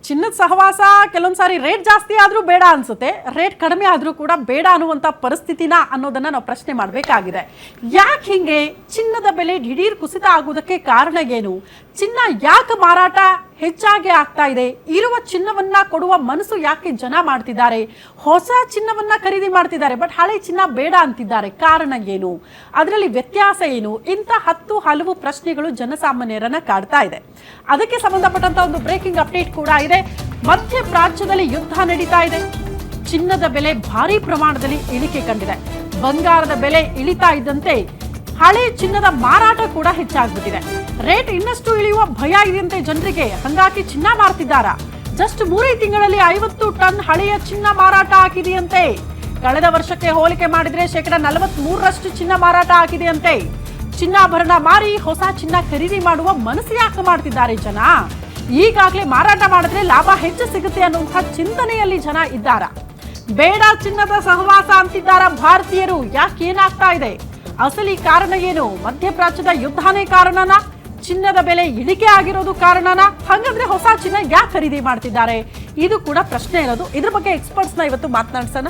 ಚಿನ್ನದ ಸಹವಾಸ ಕೆಲವೊಂದು ಸಾರಿ ರೇಟ್ ಜಾಸ್ತಿ ಆದರೂ ಬೇಡ ಅನ್ಸುತ್ತೆ, ರೇಟ್ ಕಡಿಮೆ ಆದರೂ ಕೂಡ ಬೇಡ ಅನ್ನುವಂಥ ಪರಿಸ್ಥಿತಿನ ಅನ್ನೋದನ್ನ ನಾವು ಪ್ರಶ್ನೆ ಮಾಡಬೇಕಾಗಿದೆ. ಯಾಕೆ ಹಿಂಗೆ ಚಿನ್ನದ ಬೆಲೆ ದಿಢೀರ್ ಕುಸಿತ ಆಗುವುದಕ್ಕೆ ಕಾರಣ ಏನು? ಚಿನ್ನ ಯಾಕೆ ಮಾರಾಟ ಹೆಚ್ಚಾಗಿ ಆಗ್ತಾ ಇದೆ? ಇರುವ ಚಿನ್ನವನ್ನ ಕೊಡುವ ಮನಸ್ಸು ಯಾಕೆ ಜನ ಮಾಡ್ತಿದ್ದಾರೆ? ಹೊಸ ಚಿನ್ನವನ್ನ ಖರೀದಿ ಮಾಡ್ತಿದ್ದಾರೆ, ಬಟ್ ಹಳೆ ಚಿನ್ನ ಬೇಡ ಅಂತಿದ್ದಾರೆ. ಕಾರಣ ಏನು? ಅದರಲ್ಲಿ ವ್ಯತ್ಯಾಸ ಏನು? ಇಂಥ ಹಲವು ಪ್ರಶ್ನೆಗಳು ಜನಸಾಮಾನ್ಯರನ್ನ ಕಾಡ್ತಾ ಇದೆ. ಅದಕ್ಕೆ ಸಂಬಂಧಪಟ್ಟಂತ ಒಂದು ಬ್ರೇಕಿಂಗ್ ಅಪ್ಡೇಟ್ ಕೂಡ ಇದೆ. ಮಧ್ಯಪ್ರಾಚ್ಯದಲ್ಲಿ ಯುದ್ಧ ನಡೀತಾ ಇದೆ. ಚಿನ್ನದ ಬೆಲೆ ಭಾರಿ ಪ್ರಮಾಣದಲ್ಲಿ ಇಳಿಕೆ ಕಂಡಿದೆ. ಬಂಗಾರದ ಬೆಲೆ ಇಳಿತಾ ಇದ್ದಂತೆ ಹಳೆ ಚಿನ್ನದ ಮಾರಾಟ ಕೂಡ ಹೆಚ್ಚಾಗ್ಬಿಟ್ಟಿದೆ. ರೇಟ್ ಇನ್ನಷ್ಟು ಇಳಿಯುವ ಭಯ ಇದೆಯಂತೆ ಜನರಿಗೆ. ಹಂಗಾಗಿ ಚಿನ್ನ ಮಾರ್ತಿದ್ದಾರಾ? ಜಸ್ಟ್ 3 ತಿಂಗಳಲ್ಲಿ 50 ಟನ್ ಹಳೆಯ ಚಿನ್ನ ಮಾರಾಟ ಆಗಿದೆಯಂತೆ. ಕಳೆದ ವರ್ಷಕ್ಕೆ ಹೋಲಿಕೆ ಮಾಡಿದ್ರೆ 43% ಚಿನ್ನ ಮಾರಾಟ ಆಗಿದೆಯಂತೆ. ಚಿನ್ನಾಭರಣ ಮಾರಿ ಹೊಸ ಚಿನ್ನ ಖರೀದಿ ಮಾಡುವ ಮನಸ್ಸು ಯಾಕೆ ಮಾಡ್ತಿದ್ದಾರೆ ಜನ? ಈಗಾಗಲೇ ಮಾರಾಟ ಮಾಡಿದ್ರೆ ಲಾಭ ಹೆಚ್ಚು ಸಿಗುತ್ತೆ ಅನ್ನುವಂಥ ಚಿಂತನೆಯಲ್ಲಿ ಜನ ಇದ್ದಾರ. ಬೇಡ ಚಿನ್ನದ ಸಹವಾಸ ಅಂತಿದ್ದಾರ ಭಾರತೀಯರು. ಯಾಕೆ ಏನಾಗ್ತಾ ಇದೆ? ಅಸಲಿ ಕಾರಣ ಏನು? ಮಧ್ಯಪ್ರಾಚ್ಯದ ಯುದ್ಧನೇ ಕಾರಣನ? ಚಿನ್ನದ ಬೆಲೆ ಇಳಿಕೆ ಆಗಿರೋದು ಕಾರಣನ? ಹಾಗಾದ್ರೆ ಹೊಸ ಚಿನ್ನ ಯಾಕೆ ಖರೀದಿ ಮಾಡ್ತಿದ್ದಾರೆ? ಇದು ಕೂಡ ಪ್ರಶ್ನೆ ಇರೋದು. ಇದ್ರ ಬಗ್ಗೆ ಎಕ್ಸ್ಪರ್ಟ್ಸ್ನ ಇವತ್ತು ಮಾತನಾಡ್ಸೋಣ.